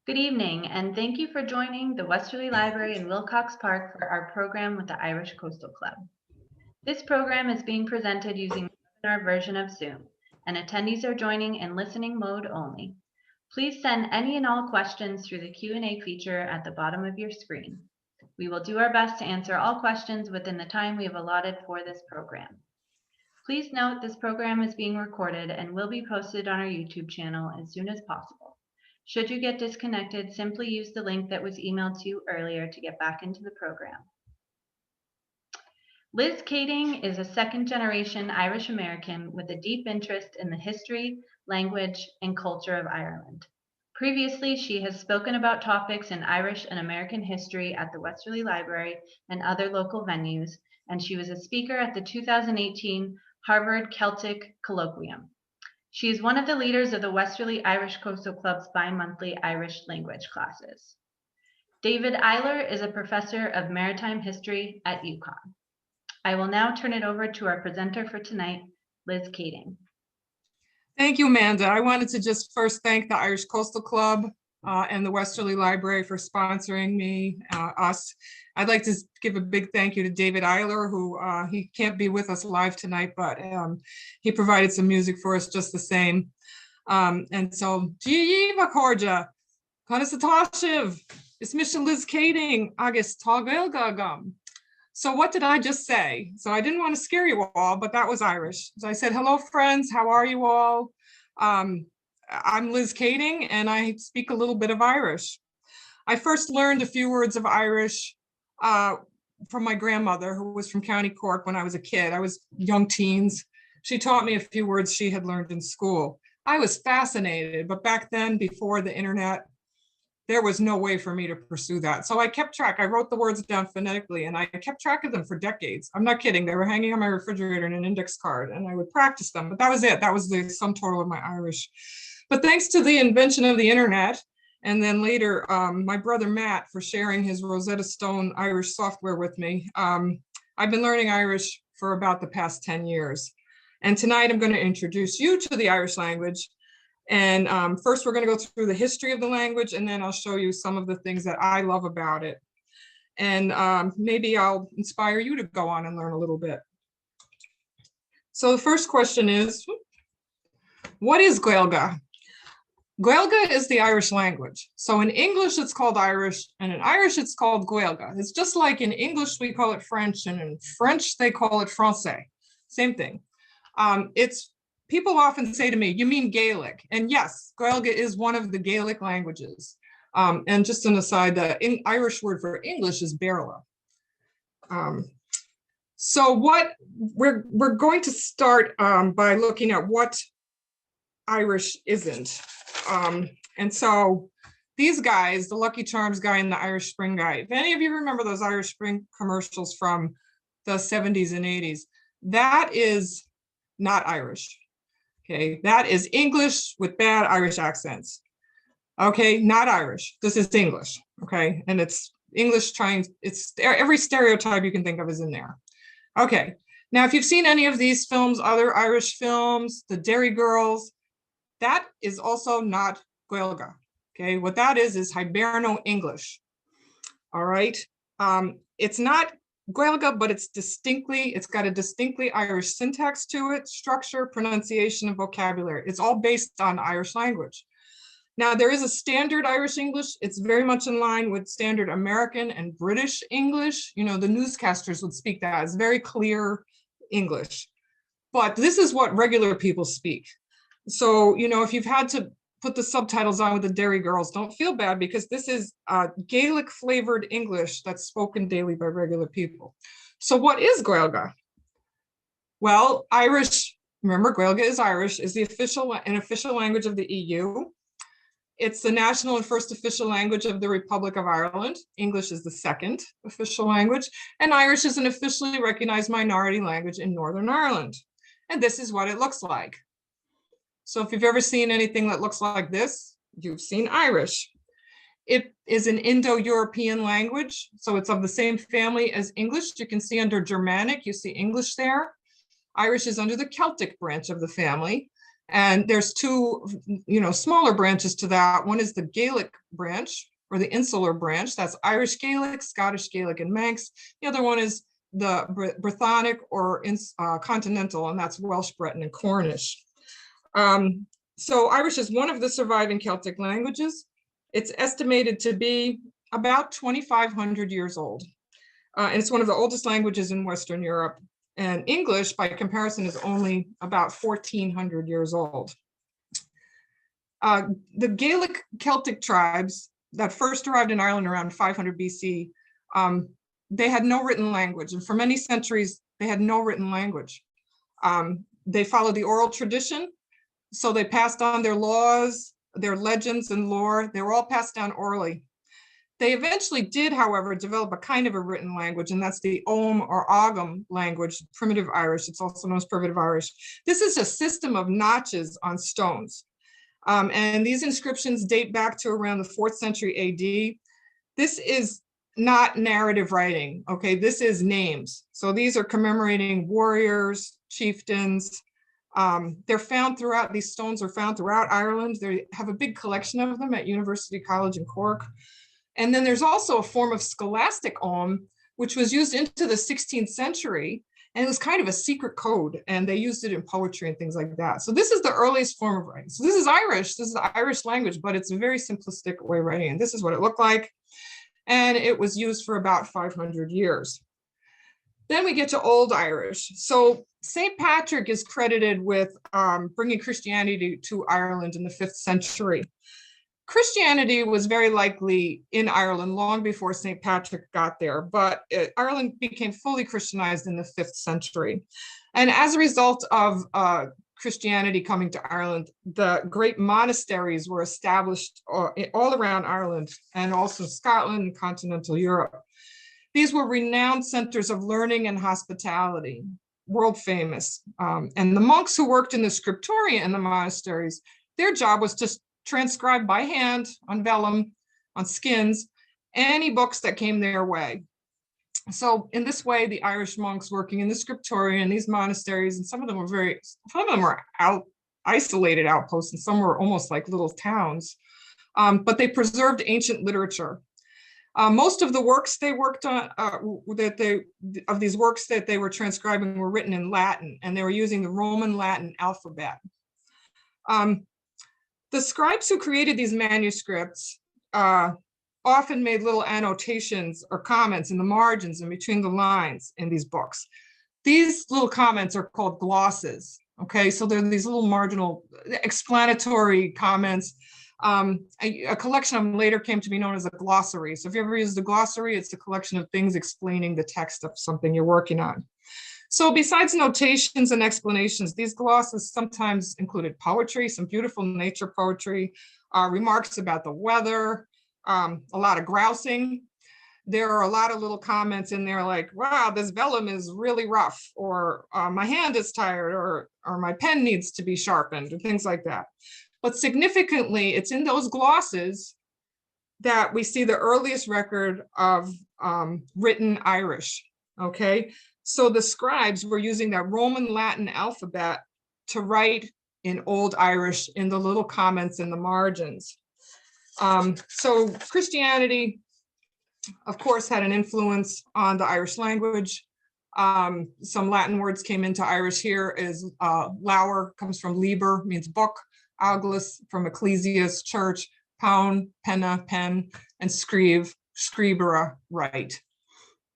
Good evening, and thank you for joining the Westerly Library in Wilcox Park for our program with the Irish Coastal Club. This program is being presented using the webinar version of Zoom, and attendees are joining in listening mode only. Please send any and all questions through the Q&A feature at the bottom of your screen. We will do our best to answer all questions within the time we have allotted for this program. Please note this program is being recorded and will be posted on our YouTube channel as soon as possible. Should you get disconnected, simply use the link that was emailed to you earlier to get back into the program. Liz Kading is a second-generation Irish American with a deep interest in the history, language, and culture of Ireland. Previously, she has spoken about topics in Irish and American history at the Westerly Library and other local venues, and she was a speaker at the 2018 Harvard Celtic Colloquium. She is one of the leaders of the Westerly Irish Coastal Club's bi-monthly Irish language classes. David Iler is a professor of maritime history at UConn. I will now turn it over to our presenter for tonight, Liz Kading. Thank you, Amanda. I wanted to just first thank the Irish Coastal Club and the Westerly Library for sponsoring us. I'd like to give a big thank you to David Iler, who he can't be with us live tonight, but he provided some music for us just the same. And so, Díomh Corja, Conasatashiv, it's Mission Liz Kading, August Gaeilge. So what did I just say? So I didn't want to scare you all, but that was Irish. So I said, hello, friends, how are you all? I'm Liz Kading, and I speak a little bit of Irish. I first learned a few words of Irish from my grandmother, who was from County Cork when I was a kid. I was young teens. She taught me a few words she had learned in school. I was fascinated, but back then, before the internet, there was no way for me to pursue that. So I kept track. I wrote the words down phonetically, and I kept track of them for decades. I'm not kidding. They were hanging on my refrigerator in an index card, and I would practice them. But that was it. That was the sum total of my Irish. But thanks to the invention of the internet, and then later my brother Matt for sharing his Rosetta Stone Irish software with me, I've been learning Irish for about the past 10 years. And tonight I'm going to introduce you to the Irish language. And first we're going to go through the history of the language, and then I'll show you some of the things that I love about it. And maybe I'll inspire you to go on and learn a little bit. So the first question is, what is Gaeilge? Gaeilge is the Irish language. So in English, it's called Irish, and in Irish, it's called Gaeilge. It's just like in English, we call it French, and in French, they call it Français. Same thing. People often say to me, you mean Gaelic? And yes, Gaeilge is one of the Gaelic languages. And just an aside, the Irish word for English is Berla. So what we're going to start by looking at what Irish isn't. And so these guys, the Lucky Charms guy and the Irish Spring guy, if any of you remember those Irish Spring commercials from the 70s and 80s, that is not Irish. Okay, that is English with bad Irish accents. Okay, not Irish. This is English. Okay, and it's English it's every stereotype you can think of is in there. Okay, now if you've seen any of these films, other Irish films, the Derry Girls, that is also not Gaeilge. Okay, what that is Hiberno English. All right, it's not Gaeilge, but it's got a distinctly Irish syntax to it, structure, pronunciation, and vocabulary. It's all based on Irish language. Now, there is a standard Irish English. It's very much in line with standard American and British English. You know, the newscasters would speak that. It's very clear English. But this is what regular people speak. So, you know, if you've had to put the subtitles on with the Derry Girls, don't feel bad, because this is Gaelic flavored English that's spoken daily by regular people. So what is Gaeilge? Well, Irish, remember Gaeilge is Irish, is an official language of the EU. It's the national and first official language of the Republic of Ireland. English is the second official language, and Irish is an officially recognized minority language in Northern Ireland. And this is what it looks like. So if you've ever seen anything that looks like this, you've seen Irish. It is an Indo-European language, so it's of the same family as English. You can see under Germanic, you see English there. Irish is under the Celtic branch of the family. And there's two, smaller branches to that. One is the Gaelic branch, or the insular branch. That's Irish Gaelic, Scottish Gaelic, and Manx. The other one is the Brythonic or continental, and that's Welsh, Breton, and Cornish. So Irish is one of the surviving Celtic languages. It's estimated to be about 2,500 years old. And it's one of the oldest languages in Western Europe. And English, by comparison, is only about 1,400 years old. The Gaelic Celtic tribes that first arrived in Ireland around 500 BC, they had no written language. And for many centuries, they had no written language. They followed the oral tradition. So they passed on their laws, their legends and lore. They were all passed down orally. They eventually did, however, develop a kind of a written language, and that's the Ogham or Ogham language, primitive Irish. It's also known as primitive Irish. This is a system of notches on stones. And these inscriptions date back to around the 4th century AD. This is not narrative writing, okay? This is names. So these are commemorating warriors, chieftains. They're found throughout, these stones are found throughout Ireland. They have a big collection of them at University College in Cork. And then there's also a form of scholastic Ogham, which was used into the 16th century. And it was kind of a secret code, and they used it in poetry and things like that. So this is the earliest form of writing. So this is Irish, this is the Irish language, but it's a very simplistic way of writing. And this is what it looked like. And it was used for about 500 years. Then we get to Old Irish. So St. Patrick is credited with bringing Christianity to Ireland in the 5th century. Christianity was very likely in Ireland long before St. Patrick got there, but Ireland became fully Christianized in the 5th century. And as a result of Christianity coming to Ireland, the great monasteries were established all around Ireland and also Scotland and continental Europe. These were renowned centers of learning and hospitality, world famous. And the monks who worked in the scriptoria in the monasteries, their job was to transcribe by hand on vellum, on skins, any books that came their way. So in this way, the Irish monks working in the scriptoria in these monasteries, and some of them were isolated outposts, and some were almost like little towns, but they preserved ancient literature. Most of the works they worked on, of these works that they were transcribing were written in Latin, and they were using the Roman Latin alphabet. The scribes who created these manuscripts often made little annotations or comments in the margins and between the lines in these books. These little comments are called glosses, okay? So they're these little marginal explanatory comments. A collection of them later came to be known as a glossary. So if you ever use the glossary, it's a collection of things explaining the text of something you're working on. So besides notations and explanations, these glosses sometimes included poetry, some beautiful nature poetry, remarks about the weather, a lot of grousing. There are a lot of little comments in there like, wow, this vellum is really rough, or my hand is tired, or my pen needs to be sharpened, or things like that. But significantly, it's in those glosses that we see the earliest record of written Irish, okay? So the scribes were using that Roman Latin alphabet to write in Old Irish in the little comments in the margins. So Christianity, of course, had an influence on the Irish language. Some Latin words came into Irish here is lower, comes from liber, means book, auglis from ecclesias, church, paun, penna, pen, and scrive, scribere, write.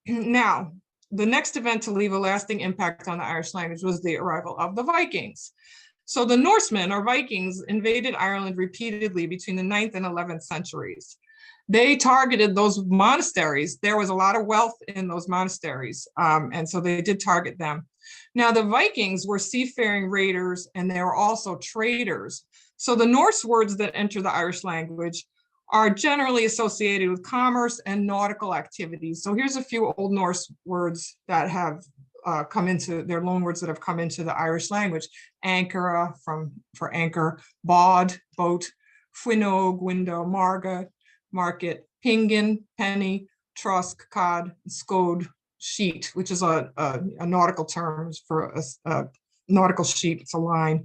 Now, the next event to leave a lasting impact on the Irish language was the arrival of the Vikings. So the Norsemen, or Vikings, invaded Ireland repeatedly between the 9th and 11th centuries. They targeted those monasteries. There was a lot of wealth in those monasteries, and so they did target them. Now, the Vikings were seafaring raiders, and they were also traders. So the Norse words that enter the Irish language are generally associated with commerce and nautical activities. So here's a few Old Norse words that have come into, their loan words that have come into the Irish language. Ankara, for anchor, bod, boat, fuinog, window, marga, market, pingin, penny, trusk, cod, scode, sheet, which is a nautical term for a nautical sheet, it's a line.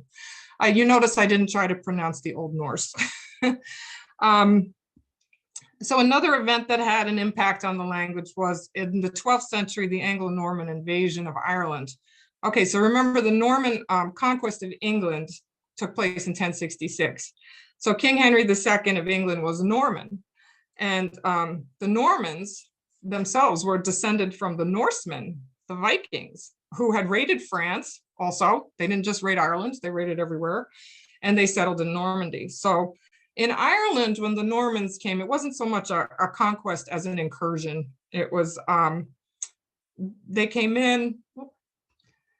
You notice I didn't try to pronounce the Old Norse. So another event that had an impact on the language was in the 12th century, the Anglo-Norman Invasion of Ireland. Okay, so remember the Norman conquest of England took place in 1066. So King Henry II of England was Norman, and the Normans themselves were descended from the Norsemen, the Vikings, who had raided France also. They didn't just raid Ireland, they raided everywhere, and they settled in Normandy. So in Ireland, when the Normans came, it wasn't so much a conquest as an incursion. It was, they came in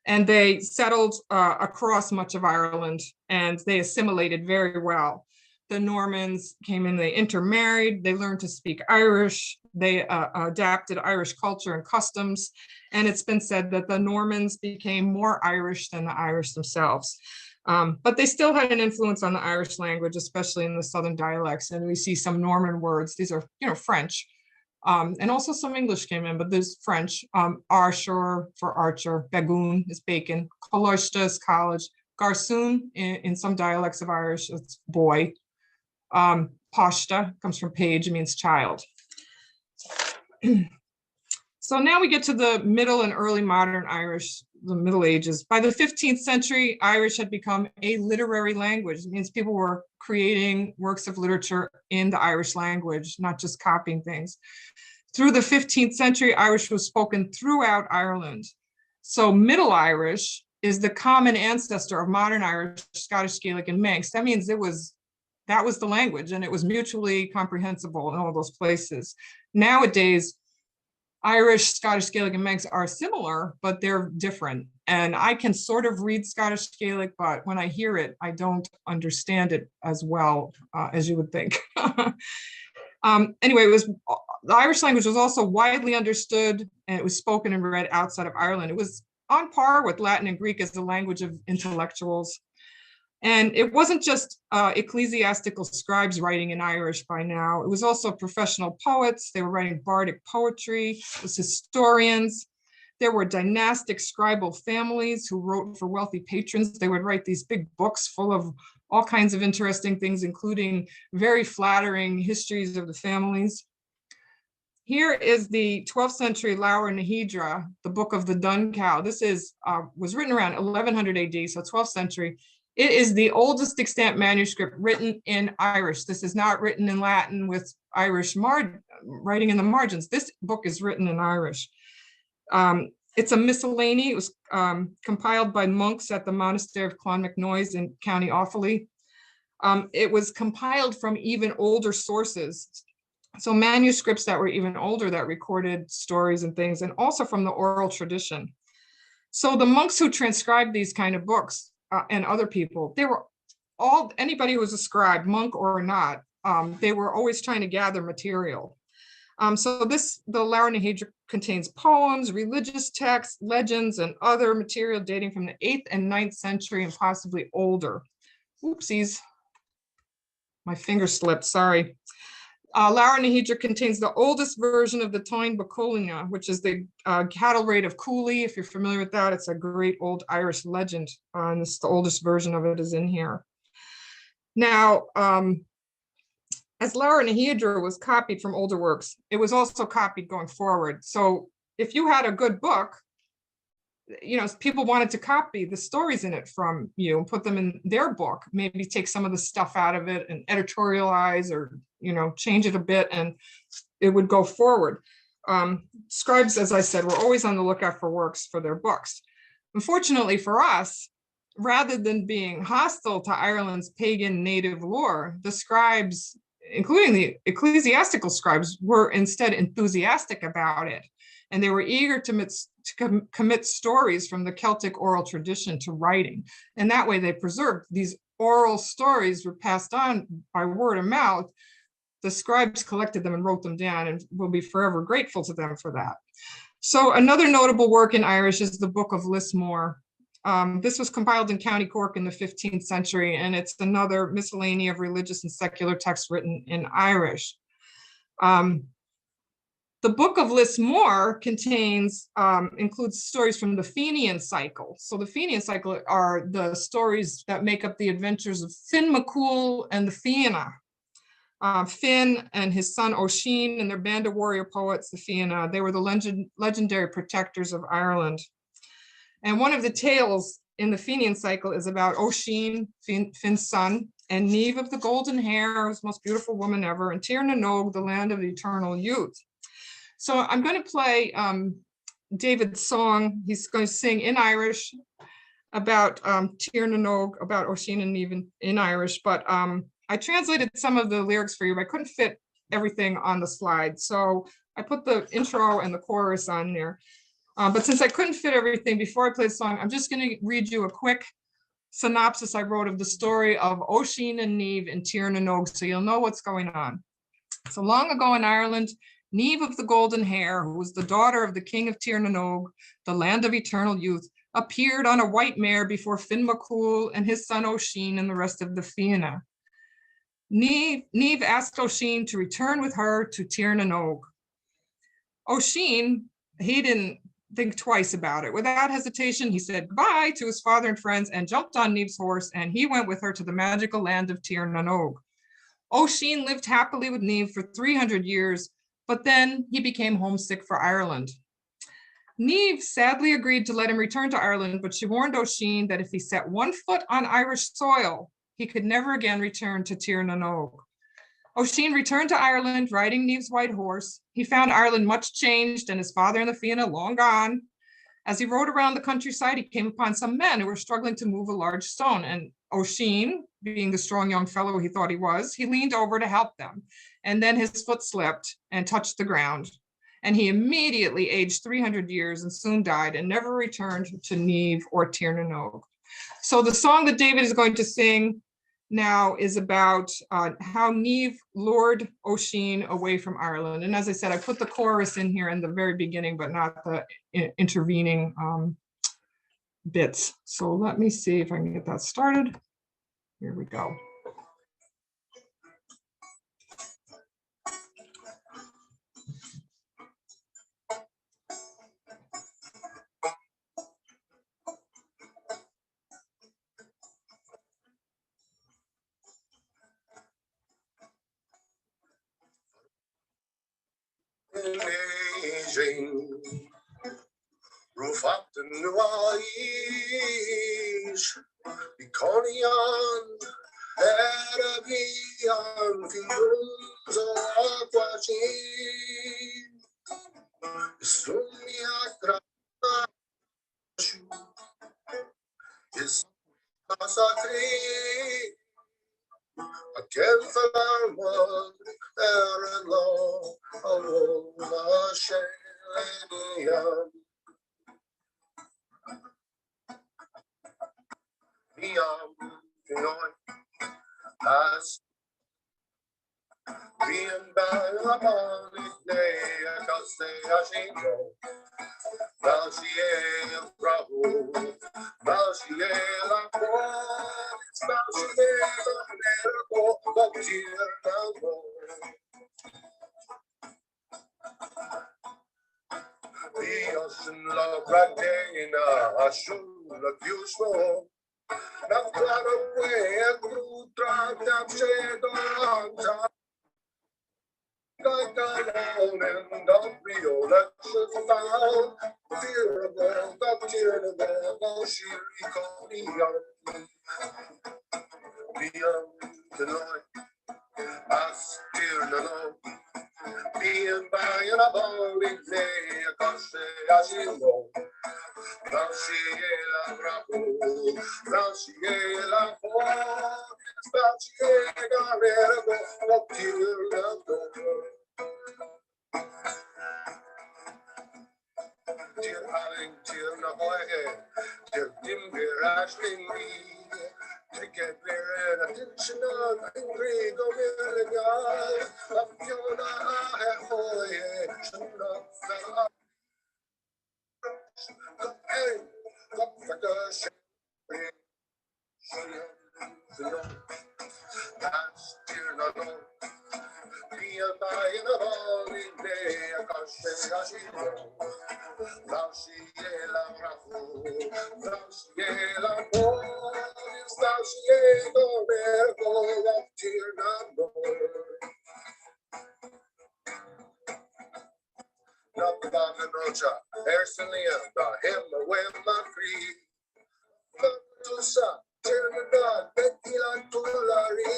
and they settled across much of Ireland, and they assimilated very well. The Normans came in, they intermarried, they learned to speak Irish, they adapted Irish culture and customs, and it's been said that the Normans became more Irish than the Irish themselves. But they still had an influence on the Irish language, especially in the southern dialects. And we see some Norman words. These are, French. And also some English came in, but there's French. Archer for archer, bagoon is bacon, Colóiste is college, garçon in some dialects of Irish, it's boy. Pasta comes from page, it means child. So now we get to the middle and early modern Irish, the Middle Ages. By the 15th century, Irish had become a literary language. It means people were creating works of literature in the Irish language, not just copying things. Through the 15th century, Irish was spoken throughout Ireland. So Middle Irish is the common ancestor of modern Irish, Scottish, Gaelic, and Manx. That means that was the language, and it was mutually comprehensible in all those places. Nowadays, Irish, Scottish, Gaelic, and Manx are similar, but they're different. And I can sort of read Scottish Gaelic, but when I hear it, I don't understand it as well as you would think. Anyway, the Irish language was also widely understood, and it was spoken and read outside of Ireland. It was on par with Latin and Greek as the language of intellectuals. And it wasn't just ecclesiastical scribes writing in Irish by now. It was also professional poets. They were writing bardic poetry. It was historians. There were dynastic scribal families who wrote for wealthy patrons. They would write these big books full of all kinds of interesting things, including very flattering histories of the families. Here is the 12th century Laur Nahedra, the Book of the Dun Cow. This was written around 1100 AD, so 12th century. It is the oldest extant manuscript written in Irish. This is not written in Latin with Irish writing in the margins. This book is written in Irish. It's a miscellany. It was compiled by monks at the monastery of Clonmacnoise in County Offaly. It was compiled from even older sources. So manuscripts that were even older that recorded stories and things, and also from the oral tradition. So the monks who transcribed these kind of books and other people, they were anybody who was a scribe, monk or not, they were always trying to gather material. So the Laur Nahedra contains poems, religious texts, legends, and other material dating from the 8th and 9th century and possibly older. Oopsies, my finger slipped, sorry. Laur Nahedra contains the oldest version of the Táin Bacólíne, which is the cattle raid of Cooley. If you're familiar with that, it's a great old Irish legend, and this, the oldest version of it is in here. Now, as Laur Nahedra was copied from older works, it was also copied going forward. So if you had a good book, people wanted to copy the stories in it from you and put them in their book, maybe take some of the stuff out of it and editorialize or, change it a bit, and it would go forward. Scribes, as I said, were always on the lookout for works for their books. Unfortunately for us, rather than being hostile to Ireland's pagan native lore, the scribes, including the ecclesiastical scribes, were instead enthusiastic about it. And they were eager to commit stories from the Celtic oral tradition to writing. And that way they preserved these oral stories were passed on by word of mouth. The scribes collected them and wrote them down, and we'll be forever grateful to them for that. So another notable work in Irish is the Book of Lismore. This was compiled in County Cork in the 15th century, and it's another miscellany of religious and secular texts written in Irish. The book of Lismore contains, includes stories from the Fenian cycle. So the Fenian cycle are the stories that make up the adventures of Finn MacCool and the Fianna. Finn and his son Oisin and their band of warrior poets, the Fianna, they were the legendary protectors of Ireland. And one of the tales in the Fenian cycle is about Oisin, Finn's son, and Niamh of the golden hair, was the most beautiful woman ever, and Tír na nÓg, the land of eternal youth. So I'm going to play David's song. He's going to sing in Irish about Tír na nÓg, about Oisin and Niamh in Irish, but I translated some of the lyrics for you, but I couldn't fit everything on the slide. So I put the intro and the chorus on there. But since I couldn't fit everything before I play the song, I'm just going to read you a quick synopsis I wrote of the story of Oisin and Niamh in Tír na nÓg, so you'll know what's going on. So long ago in Ireland, Niamh of the golden hair, who was the daughter of the king of Tír na nÓg, the land of eternal youth, appeared on a white mare before Finn MacCool and his son Oisin and the rest of the Fianna. Niamh asked Oisin to return with her to Tír na nÓg. Oisin, he didn't think twice about it. Without hesitation, he said goodbye to his father and friends and jumped on Niamh's horse, and he went with her to the magical land of Tír na nÓg. Oisin lived happily with Niamh for 300 years, but then he became homesick for Ireland. Niamh sadly agreed to let him return to Ireland, but she warned Oisin that if he set one foot on Irish soil, he could never again return to Tír na nÓg. Oisin returned to Ireland, riding Niamh's white horse. He found Ireland much changed and his father and the Fianna long gone. As he rode around the countryside, he came upon some men who were struggling to move a large stone, and Oisin, being the strong young fellow he thought he was, he leaned over to help them. And then his foot slipped and touched the ground. And he immediately aged 300 years and soon died and never returned to Niamh or Tír na nÓg. So the song that David is going to sing now is about how Niamh lured Oisin away from Ireland. And as I said, I put the chorus in here in the very beginning, but not the intervening bits. So let me see if I can get that started. Here we go. Rufat nuaish, Biconian, Arabian, Fiums of Aquachin, Sumia Crashu, is Masacre, a Kelfarman, Erelo, Aloma Sheniam. As being by a morning day, I can say I should go. Now she is bravo, now she is a boy, now she is a miracle, but here now go. The ocean love right there in a shoe, like usual. Now far away and through track that shade on top. Like alone and the real lecture found. Fear of the tear of the she recalled beyond the night. I still know. Being by an abiding day, I can't say I should know. Now she is a bravo, now she is a boy, now she is a miracle, what you love Dear Allen, dear Nahoe, dear Dimber Ashling me, Ticket there and attentional, intrigue of the guy, of Fiona, Ahoy, should not fell. Hey, look for the shame. That's Tír na nÓg. being by in a bowling day, a caution, as you know. Lanciela Rafu, Lanciela Boys, Lanciela Vergo, Tirnando. Nothing Rocha, Ercelienda, him away my free. Tusa, Tirnada, Betila Tulari.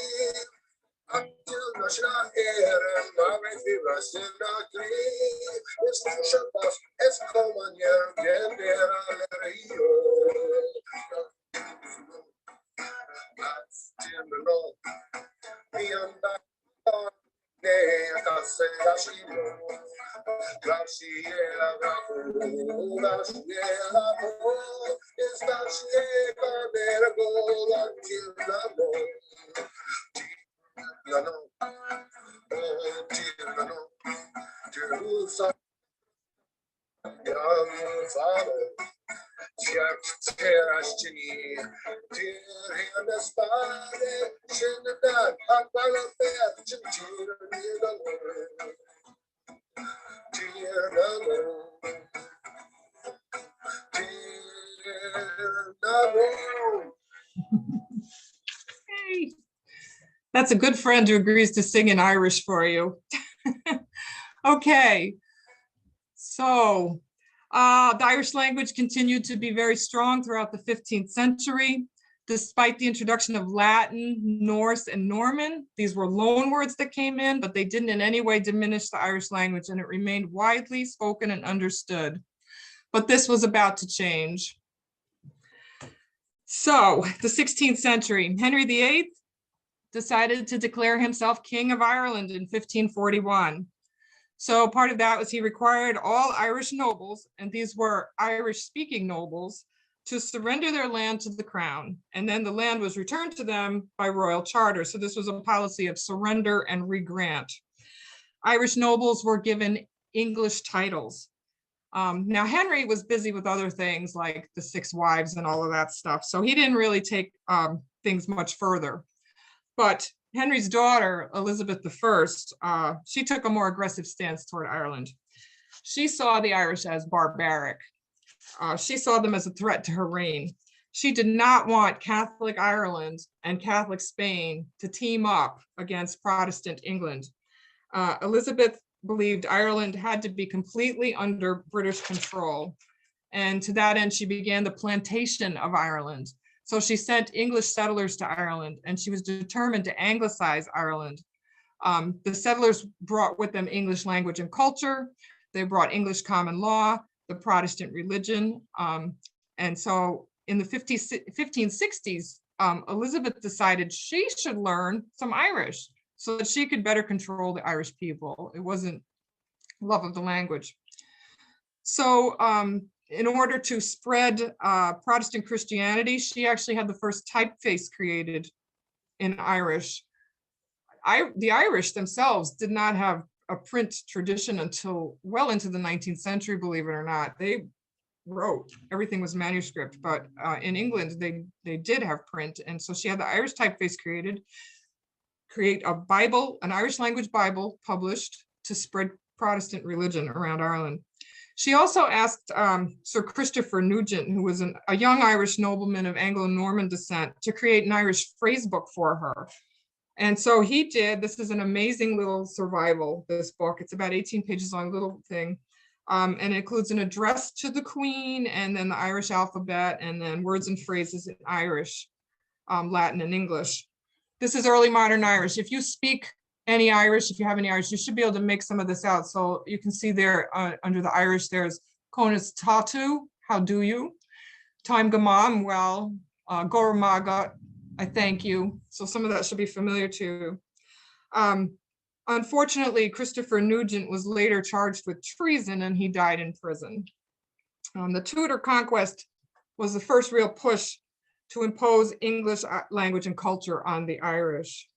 Until National Air and Mary Fivas in the green, it's the Shabbat, it's common here, Gendera Rio. That's Timberlo, beyond that, I say, Ashino, Graciela Rafu, Graciela Mo, it's Graciela Vergo, until the moon. Tirano, oh Tirano, Jerusalem, young father, Terastini, dear him as father, Shinada, Apalabeth, Tirano, Tirano. Hey. That's a good friend who agrees to sing in Irish for you. Okay, so the Irish language continued to be very strong throughout the 15th century, despite the introduction of Latin, Norse, and Norman. These were loan words that came in, but they didn't in any way diminish the Irish language, and it remained widely spoken and understood. But this was about to change. So the 16th century, Henry VIII decided to declare himself King of Ireland in 1541. So part of that was he required all Irish nobles, and these were Irish-speaking nobles, to surrender their land to the crown. And then the land was returned to them by royal charter. So this was a policy of surrender and regrant. Irish nobles were given English titles. Now, Henry was busy with other things like the 6 wives and all of that stuff. So he didn't really take things much further. But Henry's daughter, Elizabeth I, she took a more aggressive stance toward Ireland. She saw the Irish as barbaric. She saw them as a threat to her reign. She did not want Catholic Ireland and Catholic Spain to team up against Protestant England. Elizabeth believed Ireland had to be completely under British control. And to that end, she began the plantation of Ireland. So she sent English settlers to Ireland, and she was determined to anglicize Ireland. The settlers brought with them English language and culture. They brought English common law, the Protestant religion. And so in the 1560s, Elizabeth decided she should learn some Irish so that she could better control the Irish people. It wasn't love of the language. So in order to spread Protestant Christianity, she actually had the first typeface created in Irish. The Irish themselves did not have a print tradition until well into the 19th century, believe it or not. They wrote, everything was manuscript, but in England, they did have print. And so she had the Irish typeface create a Bible, an Irish language Bible published to spread Protestant religion around Ireland. She also asked Sir Christopher Nugent, who was a young Irish nobleman of Anglo-Norman descent, to create an Irish phrase book for her. And so he did. This is an amazing little survival, this book. It's about 18 pages long, little thing. And it includes an address to the Queen, and then the Irish alphabet, and then words and phrases in Irish, Latin, and English. This is early modern Irish. If you speak any Irish, if you have any Irish, you should be able to make some of this out. So you can see there under the Irish, there's Conas Tatu, how do you? Time Gamam, well, Gorta Mór, I thank you. So some of that should be familiar to you. Unfortunately, Christopher Nugent was later charged with treason and he died in prison. The Tudor conquest was the first real push to impose English language and culture on the Irish.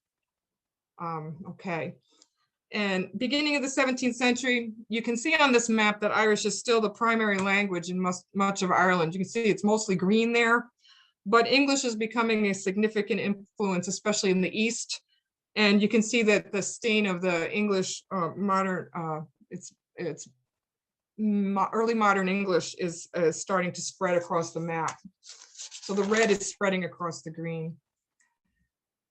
Okay. And beginning of the 17th century, you can see on this map that Irish is still the primary language in much of Ireland. You can see it's mostly green there, but English is becoming a significant influence, especially in the East. And you can see that the stain of the English modern, early modern English is starting to spread across the map. So the red is spreading across the green.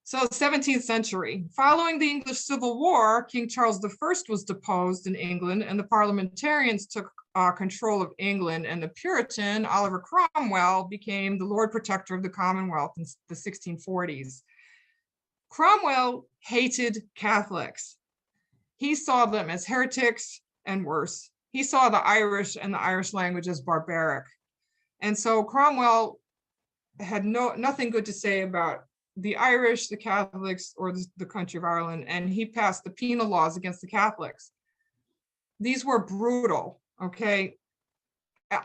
So 17th century, following the English Civil War, King Charles I was deposed in England and the parliamentarians took control of England, and the Puritan Oliver Cromwell became the Lord Protector of the Commonwealth in the 1640s. Cromwell hated Catholics. He saw them as heretics and worse. He saw the Irish and the Irish language as barbaric. And so Cromwell had nothing good to say about the Irish, the Catholics, or the country of Ireland, and he passed the penal laws against the Catholics. These were brutal, okay?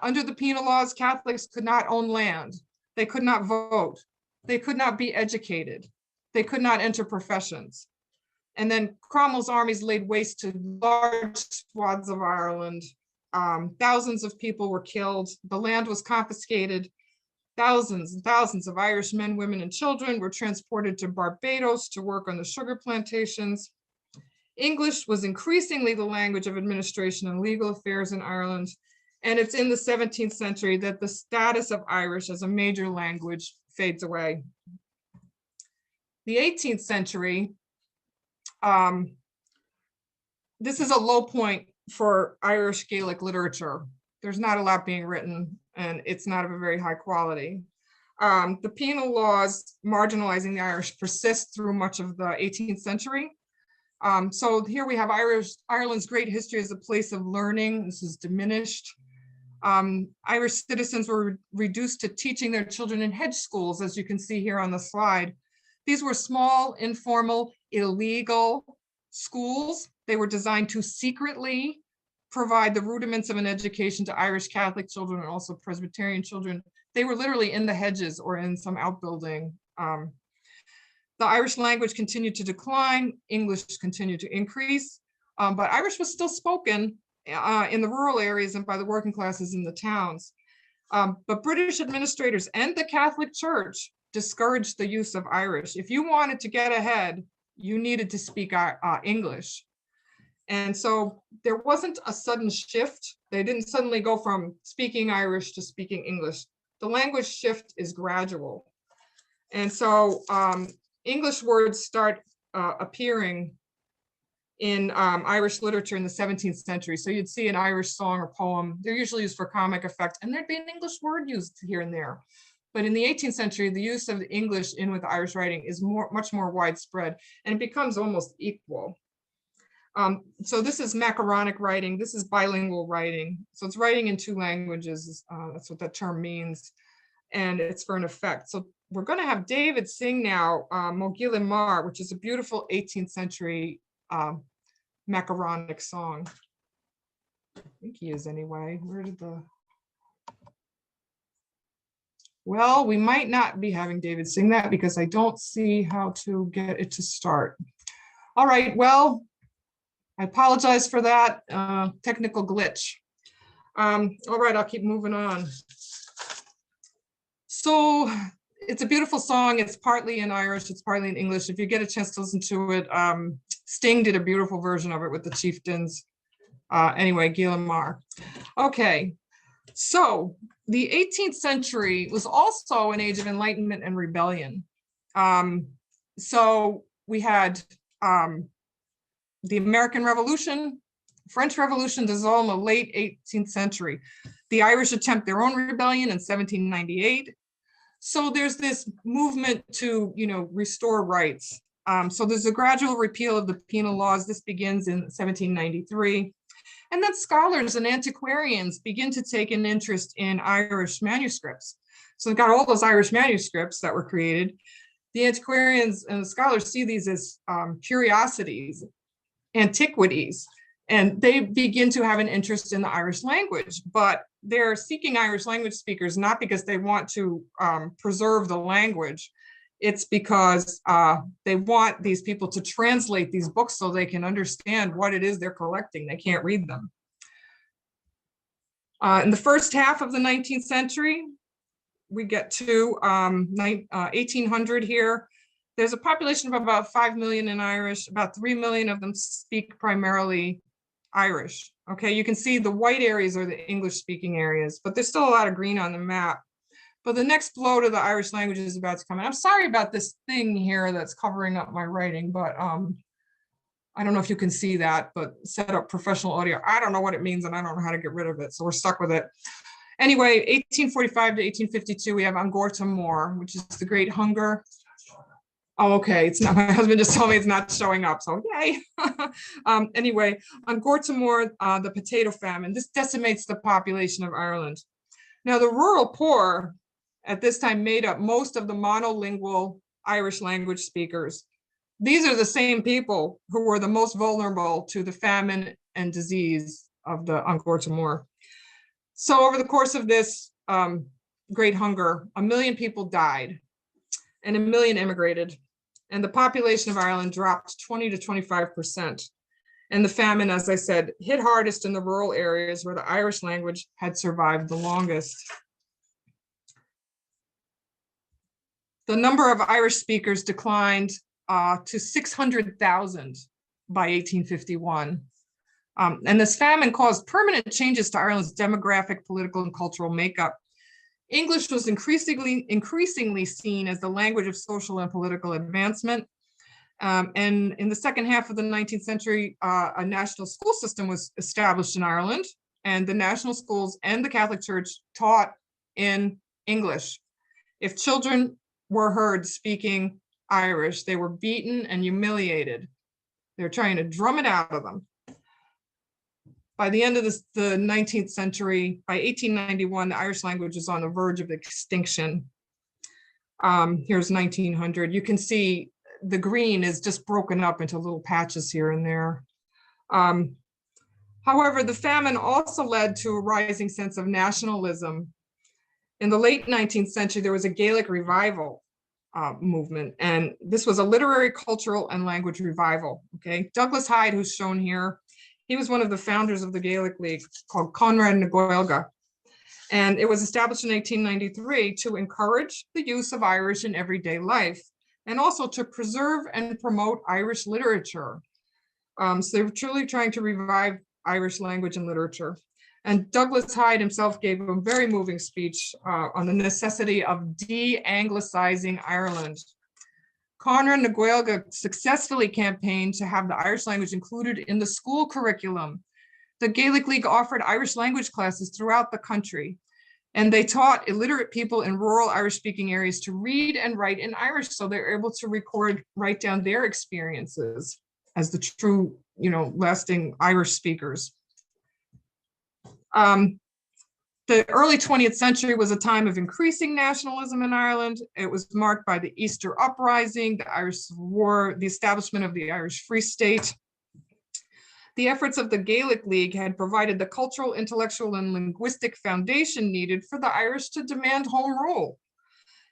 Under the penal laws, Catholics could not own land. They could not vote. They could not be educated. They could not enter professions. And then Cromwell's armies laid waste to large swaths of Ireland. Thousands of people were killed. The land was confiscated. Thousands and thousands of Irish men, women, and children were transported to Barbados to work on the sugar plantations. English was increasingly the language of administration and legal affairs in Ireland. And it's in the 17th century that the status of Irish as a major language fades away. The 18th century, this is a low point for Irish Gaelic literature. There's not a lot being written, and it's not of a very high quality. The penal laws marginalizing the Irish persist through much of the 18th century. So here we have Ireland's great history as a place of learning. This is diminished. Irish citizens were reduced to teaching their children in hedge schools, as you can see here on the slide. These were small, informal, illegal schools. They were designed to secretly provide the rudiments of an education to Irish Catholic children and also Presbyterian children. They were literally in the hedges or in some outbuilding. The Irish language continued to decline, English continued to increase, but Irish was still spoken in the rural areas and by the working classes in the towns. But British administrators and the Catholic Church discouraged the use of Irish. If you wanted to get ahead, you needed to speak English. And so there wasn't a sudden shift. They didn't suddenly go from speaking Irish to speaking English. The language shift is gradual. And so English words start appearing in Irish literature in the 17th century. So you'd see an Irish song or poem. They're usually used for comic effect, and there'd be an English word used here and there. But in the 18th century, the use of English in with Irish writing is much more widespread, and it becomes almost equal. So this is macaronic writing. This is bilingual writing. So it's writing in two languages. That's what that term means. And it's for an effect. So we're going to have David sing now Gaeilge Mór, which is a beautiful 18th century macaronic song. I think he is anyway. Where did the... Well, we might not be having David sing that because I don't see how to get it to start. All right, well, I apologize for that technical glitch. All right, I'll keep moving on. So it's a beautiful song. It's partly in Irish, it's partly in English. If you get a chance to listen to it, Sting did a beautiful version of it with the Chieftains. Anyway, Gaeilge Mór. Okay, so the 18th century was also an age of enlightenment and rebellion. So we had the American Revolution, French Revolution. This is all in the late 18th century. The Irish attempt their own rebellion in 1798. So there's this movement to, restore rights. So there's a gradual repeal of the penal laws. This begins in 1793. And then scholars and antiquarians begin to take an interest in Irish manuscripts. So they've got all those Irish manuscripts that were created. The antiquarians and the scholars see these as curiosities, antiquities, and they begin to have an interest in the Irish language. But they're seeking Irish language speakers not because they want to preserve the language. It's because they want these people to translate these books so they can understand what it is they're collecting. They can't read them. In the first half of the 19th century, we get to 1800 here. There's a population of about 5 million in Irish. About 3 million of them speak primarily Irish. Okay, you can see the white areas are the English-speaking areas, but there's still a lot of green on the map. But the next blow to the Irish language is about to come. And I'm sorry about this thing here that's covering up my writing, but I don't know if you can see that, but set up professional audio. I don't know what it means and I don't know how to get rid of it. So we're stuck with it. Anyway, 1845 to 1852, we have on Gorta Mór, which is the Great Hunger. Oh, okay, it's not, my husband just told me it's not showing up, so yay. Anyway, on Gorta Mór, the potato famine, this decimates the population of Ireland. Now, the rural poor at this time made up most of the monolingual Irish language speakers. These are the same people who were the most vulnerable to the famine and disease of the on Gorta Mór. So over the course of this Great Hunger, 1 million people died and 1 million immigrated. And the population of Ireland dropped 20 to 25%. And the famine, as I said, hit hardest in the rural areas where the Irish language had survived the longest. The number of Irish speakers declined to 600,000 by 1851. And this famine caused permanent changes to Ireland's demographic, political, and cultural makeup. English was increasingly seen as the language of social and political advancement. And in the second half of the 19th century, a national school system was established in Ireland, and the national schools and the Catholic Church taught in English. If children were heard speaking Irish, they were beaten and humiliated. They're trying to drum it out of them. By the end of the 19th century, by 1891, the Irish language was on the verge of extinction. Here's 1900. You can see the green is just broken up into little patches here and there. However, the famine also led to a rising sense of nationalism. In the late 19th century, there was a Gaelic revival movement, and this was a literary, cultural, and language revival. Okay, Douglas Hyde, who's shown here, he was one of the founders of the Gaelic League called Conrad na Gaeilge. And it was established in 1893 to encourage the use of Irish in everyday life and also to preserve and promote Irish literature. So they were truly trying to revive Irish language and literature. And Douglas Hyde himself gave a very moving speech on the necessity of de-Anglicizing Ireland. Conrad na Gaeilge successfully campaigned to have the Irish language included in the school curriculum. The Gaelic League offered Irish language classes throughout the country, and they taught illiterate people in rural Irish-speaking areas to read and write in Irish, so they're able to write down their experiences as the true, lasting Irish speakers. The early 20th century was a time of increasing nationalism in Ireland. It was marked by the Easter Uprising, the Irish Civil War, the establishment of the Irish Free State. The efforts of the Gaelic League had provided the cultural, intellectual, and linguistic foundation needed for the Irish to demand home rule.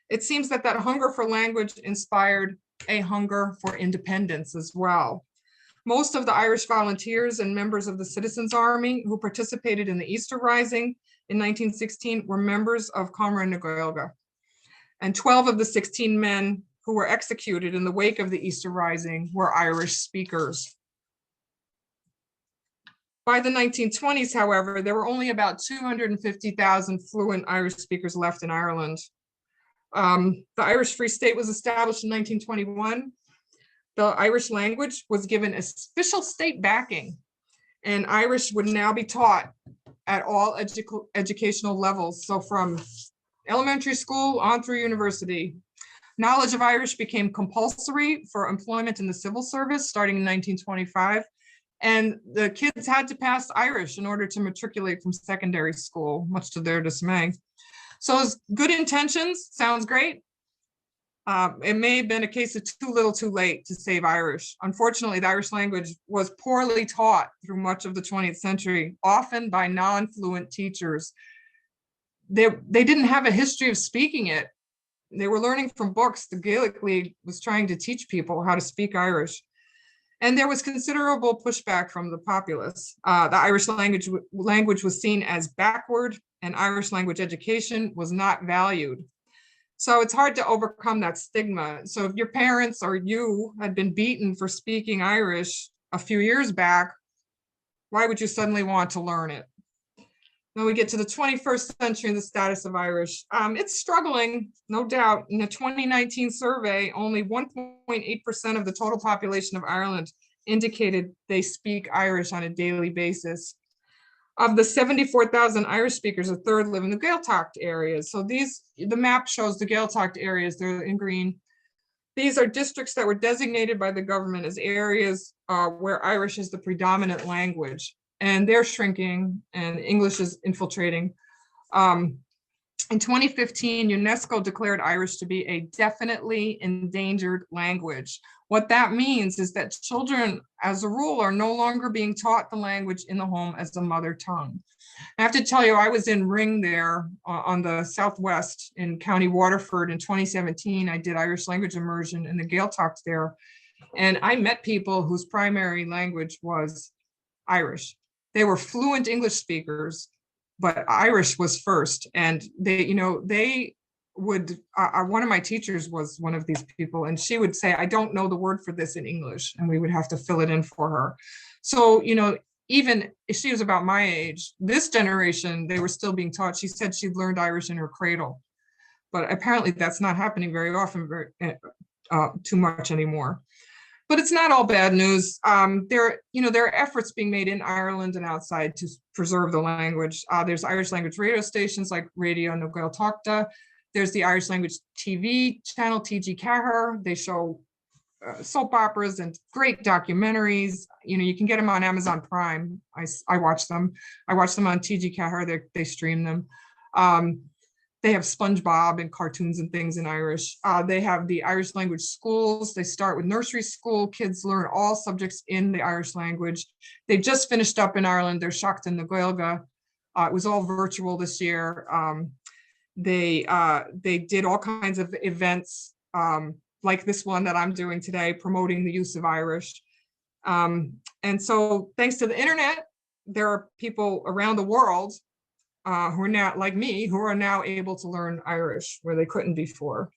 It seems that hunger for language inspired a hunger for independence as well. Most of the Irish volunteers and members of the Citizens' Army who participated in the Easter Rising in 1916 were members of Conrad na Gaeilge. And 12 of the 16 men who were executed in the wake of the Easter Rising were Irish speakers. By the 1920s, however, there were only about 250,000 fluent Irish speakers left in Ireland. The Irish Free State was established in 1921. The Irish language was given official state backing, and Irish would now be taught at all educational levels. So from elementary school on through university. Knowledge of Irish became compulsory for employment in the civil service starting in 1925. And the kids had to pass Irish in order to matriculate from secondary school, much to their dismay. So as good intentions, sounds great. It may have been a case of too little too late to save Irish. Unfortunately, the Irish language was poorly taught through much of the 20th century, often by non-fluent teachers. They didn't have a history of speaking it. They were learning from books. The Gaelic League was trying to teach people how to speak Irish. And there was considerable pushback from the populace. The Irish language was seen as backward, and Irish language education was not valued. So it's hard to overcome that stigma. So if your parents or you had been beaten for speaking Irish a few years back, why would you suddenly want to learn it? Then we get to the 21st century and the status of Irish. It's struggling, no doubt. In the 2019 survey, only 1.8% of the total population of Ireland indicated they speak Irish on a daily basis. Of the 74,000 Irish speakers, a third live in the Gaeltacht areas. So the map shows the Gaeltacht areas, they're in green. These are districts that were designated by the government as areas where Irish is the predominant language, and they're shrinking and English is infiltrating. In 2015, UNESCO declared Irish to be a definitely endangered language. What that means is that children, as a rule, are no longer being taught the language in the home as a mother tongue. I have to tell you, I was in Ring there on the Southwest in County Waterford in 2017. I did Irish language immersion in the Gaeltacht there. And I met people whose primary language was Irish. They were fluent English speakers, but Irish was first. And they would, one of my teachers was one of these people, and she would say, I don't know the word for this in English, and we would have to fill it in for her. So, even if she was about my age, this generation, they were still being taught. She said she'd learned Irish in her cradle, but apparently that's not happening very often, too much anymore. But it's not all bad news. There are efforts being made in Ireland and outside to preserve the language. There's Irish language radio stations like Radio na Gaeltachta. There's the Irish language TV channel, TG Cahir. They show soap operas and great documentaries. You can get them on Amazon Prime. I watch them. I watch them on TG Cahir. They stream them. They have SpongeBob and cartoons and things in Irish. They have the Irish language schools. They start with nursery school. Kids learn all subjects in the Irish language. They've just finished up in Ireland. They're shocked in the Gaeilge. It was all virtual this year. They did all kinds of events like this one that I'm doing today, promoting the use of Irish. And so thanks to the internet, there are people around the world who are now, like me, who are now able to learn Irish where they couldn't before.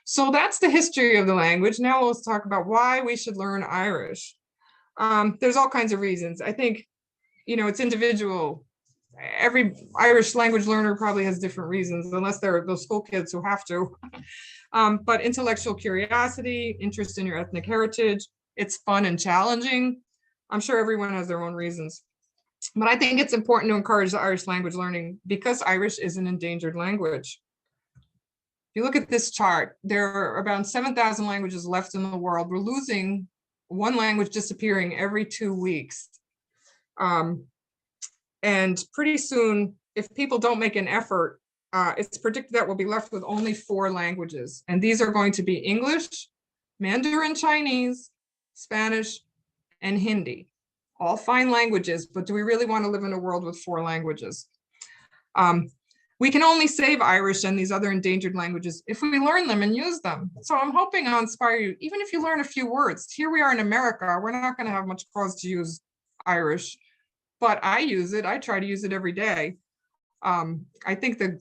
So that's the history of the language. Now let's talk about why we should learn Irish. There's all kinds of reasons. I think, it's individual. Every Irish language learner probably has different reasons, unless they're those school kids who have to. But intellectual curiosity, interest in your ethnic heritage, it's fun and challenging. I'm sure everyone has their own reasons. But I think it's important to encourage the Irish language learning because Irish is an endangered language. If you look at this chart, there are about 7,000 languages left in the world. We're losing one language disappearing every 2 weeks. And pretty soon, if people don't make an effort, it's predicted that we'll be left with only 4 languages. And these are going to be English, Mandarin Chinese, Spanish, and Hindi. All fine languages, but do we really want to live in a world with 4 languages? We can only save Irish and these other endangered languages if we learn them and use them. So I'm hoping I'll inspire you, even if you learn a few words. Here we are in America, we're not going to have much cause to use Irish, but I use it. I try to use it every day. I think the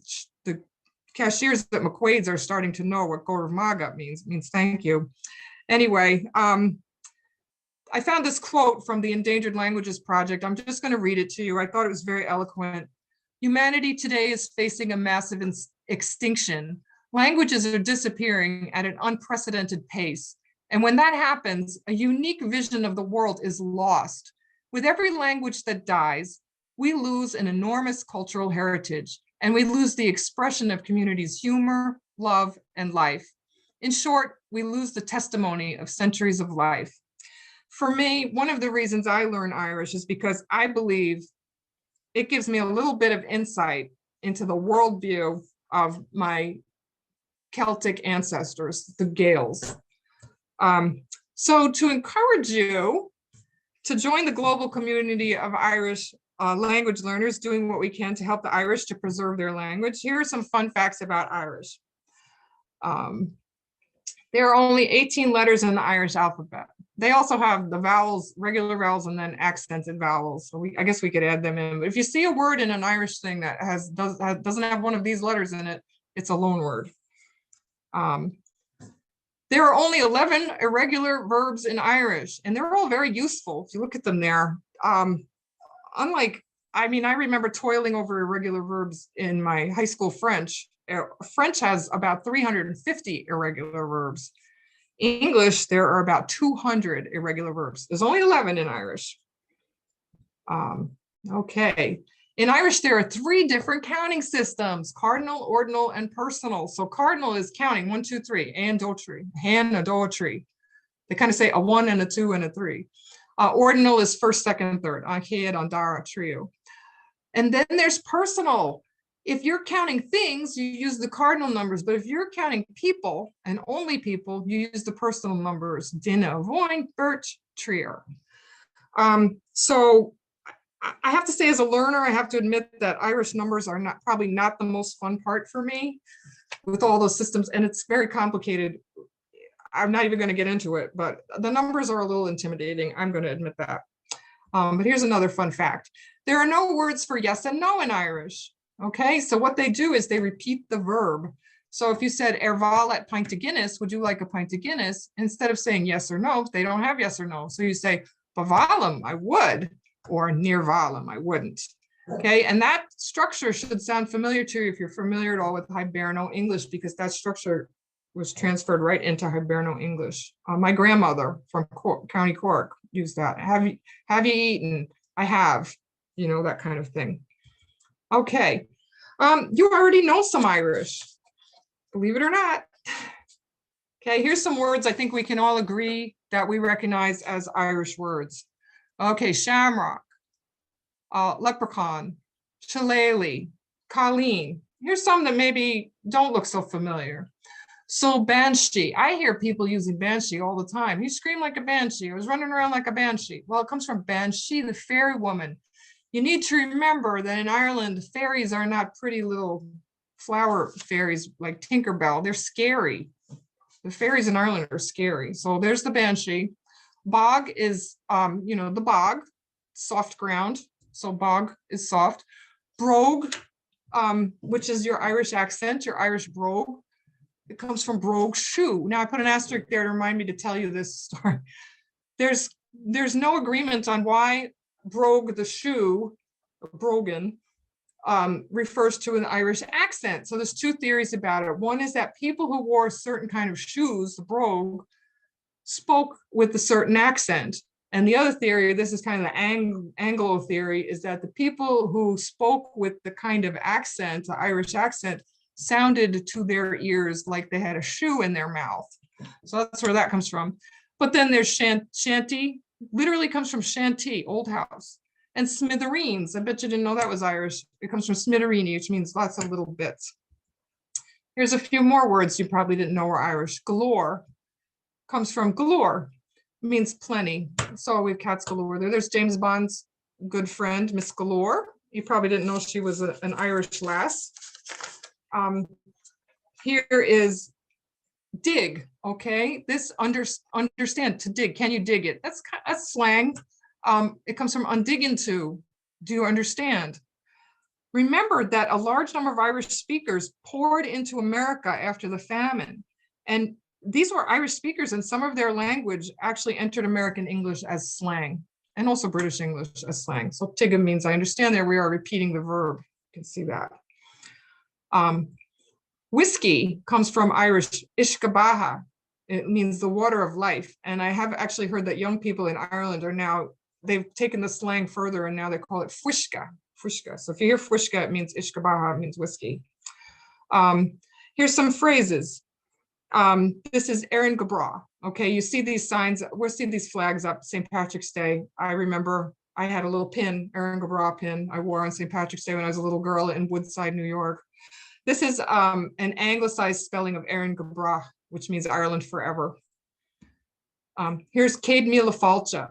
cashiers at McQuaid's are starting to know what Gorta Mór means thank you. Anyway, I found this quote from the Endangered Languages Project. I'm just going to read it to you. I thought it was very eloquent. Humanity today is facing a massive extinction. Languages are disappearing at an unprecedented pace. And when that happens, a unique vision of the world is lost. With every language that dies, we lose an enormous cultural heritage, and we lose the expression of communities' humor, love, and life. In short, we lose the testimony of centuries of life. For me, one of the reasons I learn Irish is because I believe it gives me a little bit of insight into the worldview of my Celtic ancestors, the Gaels. So to encourage you to join the global community of Irish language learners doing what we can to help the Irish to preserve their language, here are some fun facts about Irish. There are only 18 letters in the Irish alphabet. They also have the vowels, regular vowels, and then accented vowels. So I guess we could add them in. But if you see a word in an Irish thing that doesn't have one of these letters in it, it's a loan word. There are only 11 irregular verbs in Irish, and they're all very useful if you look at them there. Unlike, I remember toiling over irregular verbs in my high school French. French has about 350 irregular verbs. English, there are about 200 irregular verbs. There's only 11 in Irish. Okay. In Irish, there are 3 different counting systems: cardinal, ordinal, and personal. So cardinal is counting 1, 2, 3, and adultery, hand adultery. They kind of say a 1 and a 2 and a 3. Ordinal is first, second, third, Achead, Andara, trio. And then there's personal. If you're counting things, you use the cardinal numbers, but if you're counting people and only people, you use the personal numbers, Dinna, Voin, Birch, Trier. So I have to say, as a learner, I have to admit that Irish numbers are probably not the most fun part for me with all those systems, and it's very complicated. I'm not even going to get into it, but the numbers are a little intimidating. I'm going to admit that. But here's another fun fact. There are no words for yes and no in Irish. Okay, so what they do is they repeat the verb. So if you said Erval at pint of Guinness, would you like a pint of Guinness? Instead of saying yes or no, they don't have yes or no. So you say, Bavalum, I would, or near Valum, I wouldn't. Okay, and that structure should sound familiar to you if you're familiar at all with Hiberno English, because that structure was transferred right into Hiberno English. My grandmother from County Cork used that. Have you eaten? I have, that kind of thing. Okay, you already know some Irish, believe it or not. Okay, here's some words I think we can all agree that we recognize as Irish words. Okay, shamrock, leprechaun, shillelagh, colleen. Here's some that maybe don't look so familiar. So banshee, I hear people using banshee all the time. You scream like a banshee. I was running around like a banshee. Well, it comes from banshee, the fairy woman. You need to remember that in Ireland, fairies are not pretty little flower fairies like Tinkerbell. They're scary. The fairies in Ireland are scary. So there's the banshee. Bog is, the bog, soft ground. So bog is soft. Brogue, which is your Irish accent, your Irish brogue. It comes from brogue shoe. Now I put an asterisk there to remind me to tell you this story. There's no agreement on why brogue the shoe, brogan, refers to an Irish accent. So there's 2 theories about it. One is that people who wore a certain kind of shoes, the brogue, spoke with a certain accent. And the other theory, this is kind of the Anglo theory, is that the people who spoke with the kind of accent, the Irish accent, sounded to their ears like they had a shoe in their mouth. So that's where that comes from. But then there's shanty, literally comes from shanty, old house. And smithereens, I bet you didn't know that was Irish. It comes from smithereeni, which means lots of little bits. Here's a few more words you probably didn't know were Irish. Galore comes from galore, means plenty. So we have cats galore there. There's James Bond's good friend, Miss Galore. You probably didn't know she was an Irish lass. Here is dig, okay? This understand, to dig, can you dig it? That's slang. It comes from undigging to, do you understand? Remember that a large number of Irish speakers poured into America after the famine. And these were Irish speakers, and some of their language actually entered American English as slang, and also British English as slang. So tigga means I understand. There we are repeating the verb. You can see that. Whiskey comes from Irish ishkabaha. It means the water of life. And I have actually heard that young people in Ireland are now, they've taken the slang further and now they call it fuishka. Fuishka. So if you hear fuishka, it means ishkabaha, it means whiskey. Here's some phrases. This is Erin Gabra. Okay, you see these signs, we'll see these flags up, St. Patrick's Day. I remember I had a little pin, Erin Gabra pin I wore on St. Patrick's Day when I was a little girl in Woodside, New York. This is an anglicized spelling of Erin Gabra, which means Ireland forever. Here's Céad Míle Fáilte.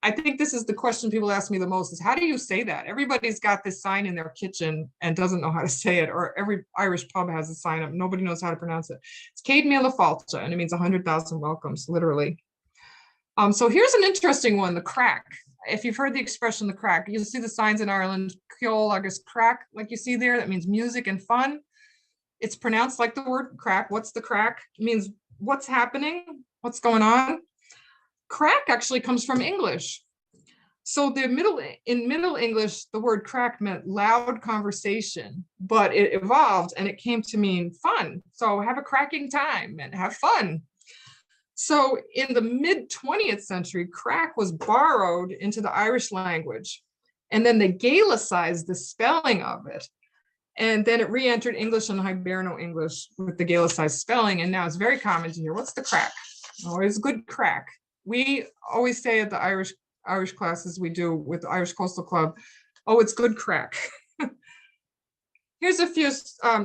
I think this is the question people ask me the most is, how do you say that? Everybody's got this sign in their kitchen and doesn't know how to say it, or every Irish pub has a sign up. Nobody knows how to pronounce it. It's Céad Míle Fáilte, and it means 100,000 welcomes, literally. So here's an interesting one, the crack. If you've heard the expression, the crack, you'll see the signs in Ireland, Ceol agus crack, like you see there, that means music and fun. It's pronounced like the word crack. What's the crack? It means what's happening, what's going on. Crack actually comes from English. So in Middle English, the word crack meant loud conversation, but it evolved and it came to mean fun. So have a cracking time and have fun. So in the mid 20th century, crack was borrowed into the Irish language, and then they Gaelicized the spelling of it. And then it re-entered English and Hiberno-English with the Gaelicized spelling, and now it's very common to hear, what's the crack? Oh, it's good crack. We always say at the Irish classes we do with the Irish Coastal Club, oh, it's good crack. Here's a few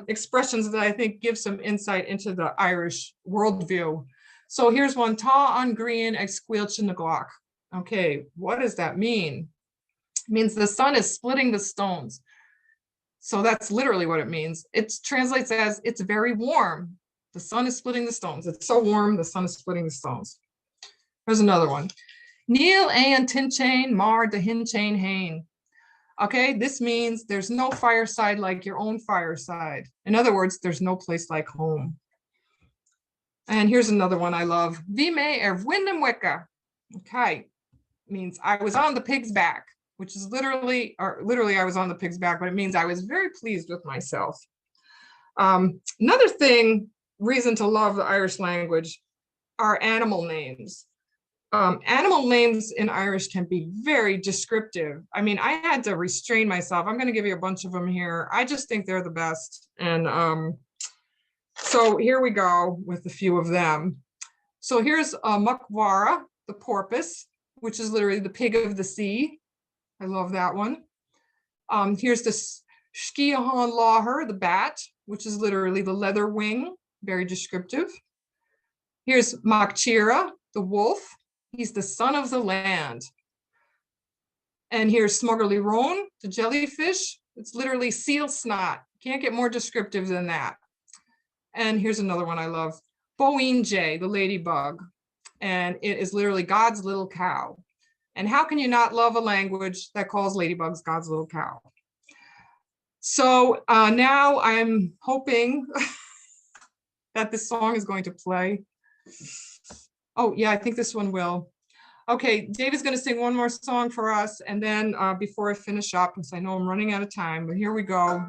expressions that I think give some insight into the Irish worldview. So here's one, tá an grian ag scuilche na glach. Okay, what does that mean? It means the sun is splitting the stones. So that's literally what it means. It translates as it's very warm. The sun is splitting the stones. It's so warm, the sun is splitting the stones. Here's another one. Níl an tinchain mar de hinchain hain. Okay, this means there's no fireside like your own fireside. In other words, there's no place like home. And here's another one I love. Vime windham wicca. Okay, means I was on the pig's back, which is literally I was on the pig's back, but it means I was very pleased with myself. Another reason to love the Irish language are animal names. Animal names in Irish can be very descriptive. I mean, I had to restrain myself. I'm going to give you a bunch of them here. I just think they're the best. And so here we go with a few of them. So here's Muckwara, the porpoise, which is literally the pig of the sea. I love that one. Here's the Sciahan Láthar, the bat, which is literally the leather wing, very descriptive. Here's Macchira, the wolf. He's the son of the land. And here's Smuggerly Roan, the jellyfish. It's literally seal snot. Can't get more descriptive than that. And here's another one I love, Boinje, the ladybug. And it is literally God's little cow. And how can you not love a language that calls ladybugs God's little cow? So now I'm hoping that this song is going to play. Oh yeah, I think this one will. Okay, David's gonna sing one more song for us, and then before I finish up, because I know I'm running out of time, but here we go.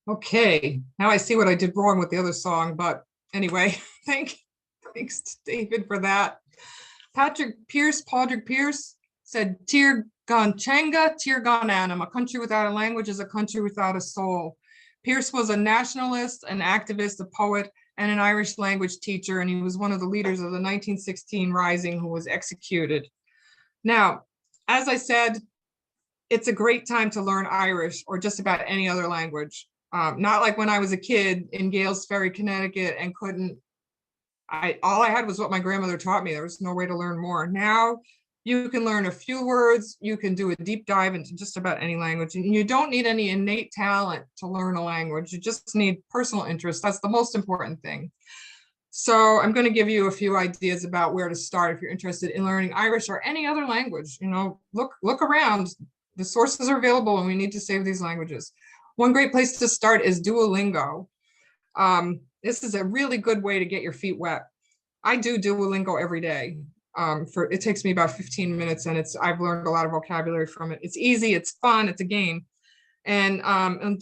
Okay, now I see what I did wrong with the other song, but anyway, thanks to David for that. Padraig Pearse said, Tir gan Chenga, Tir gan Anam, a country without a language is a country without a soul. Pearse was a nationalist, an activist, a poet, and an Irish language teacher, and he was one of the leaders of the 1916 Rising who was executed. Now, as I said, it's a great time to learn Irish or just about any other language. Not like when I was a kid in Gales Ferry, Connecticut, and all I had was what my grandmother taught me. There was no way to learn more. Now you can learn a few words, you can do a deep dive into just about any language, and you don't need any innate talent to learn a language. You just need personal interest. That's the most important thing. So I'm going to give you a few ideas about where to start if you're interested in learning Irish or any other language. You know, look around. The sources are available, and we need to save these languages. One great place to start is Duolingo. This is a really good way to get your feet wet. I do Duolingo every day. It takes me about 15 minutes, and I've learned a lot of vocabulary from it. It's easy, it's fun, it's a game. And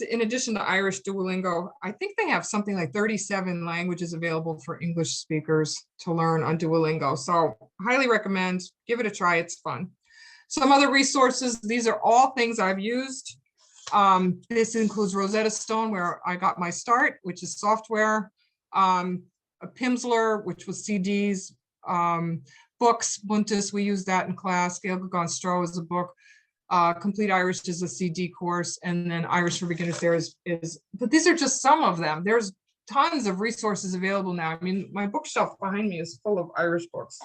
in addition to Irish Duolingo, I think they have something like 37 languages available for English speakers to learn on Duolingo. So highly recommend, give it a try, it's fun. Some other resources, these are all things I've used. This includes Rosetta Stone, where I got my start, which is software, a Pimsleur, which was CDs, books, Buntus, we use that in class, Gaeilge is a book, Complete Irish is a CD course, and then Irish for Beginners there is, but these are just some of them. There's tons of resources available now. I mean, my bookshelf behind me is full of Irish books.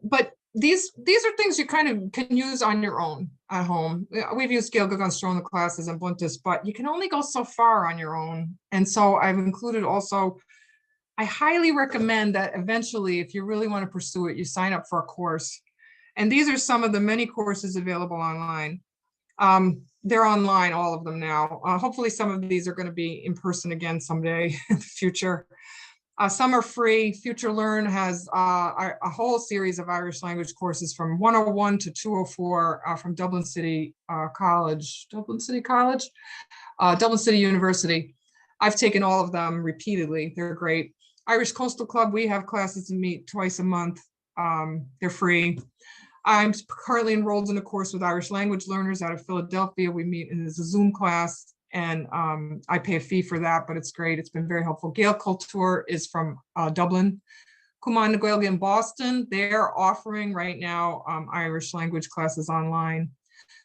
But these are things you kind of can use on your own at home. We've used Gaeilge in the classes and Buntus, but you can only go so far on your own. And so I've included also, I highly recommend that eventually, if you really want to pursue it, you sign up for a course. And these are some of the many courses available online. They're online, all of them now. Hopefully some of these are going to be in person again someday in the future. Some are free. Future Learn has a whole series of Irish language courses from 101 to 204 from Dublin City University. I've taken all of them repeatedly. They're great. Irish Coastal Club, we have classes to meet twice a month. They're free. I'm currently enrolled in a course with Irish language learners out of Philadelphia. We meet in a Zoom class, and I pay a fee for that, but it's great. It's been very helpful. Gael Culture is from Dublin. Cumann na Gaeilge in Boston, they're offering right now Irish language classes online.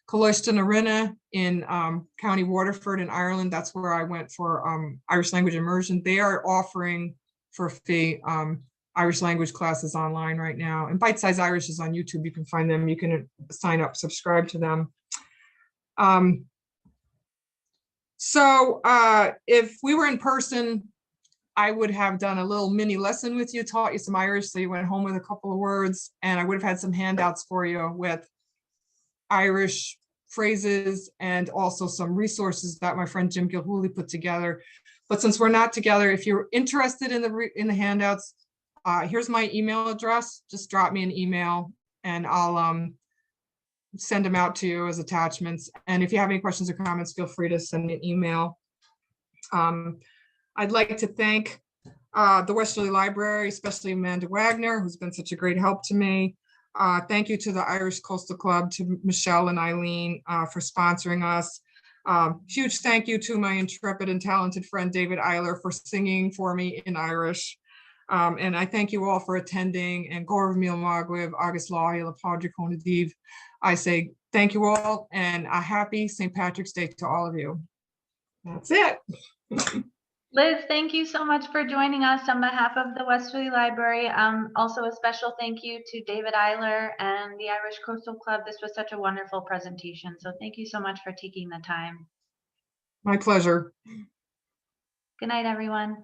Coláiste na Rinne in County Waterford in Ireland, that's where I went for Irish language immersion. They are offering for a fee Irish language classes online right now. And Bite Size Irish is on YouTube. You can find them. You can sign up, subscribe to them. So if we were in person, I would have done a little mini lesson with you, taught you some Irish, so you went home with a couple of words, and I would have had some handouts for you with Irish phrases and also some resources that my friend Jim Gilhooly put together. But since we're not together, if you're interested in the handouts, here's my email address. Just drop me an email and I'll send them out to you as attachments. And if you have any questions or comments, feel free to send me an email. I'd like to thank the Westerly Library, especially Amanda Wagner, who's been such a great help to me. Thank you to the Irish Coastal Club, to Michelle and Eileen for sponsoring us. Huge thank you to my intrepid and talented friend David Iler for singing for me in Irish. And I thank you all for attending, and Gorta Mór Magwib, August Láhil, Padre Conadiv. I say thank you all, and a happy St. Patrick's Day to all of you. That's it. Liz, thank you so much for joining us on behalf of the Westerly Library. Also a special thank you to David Iler and the Irish Coastal Club. This was such a wonderful presentation. So thank you so much for taking the time. My pleasure. Good night, everyone.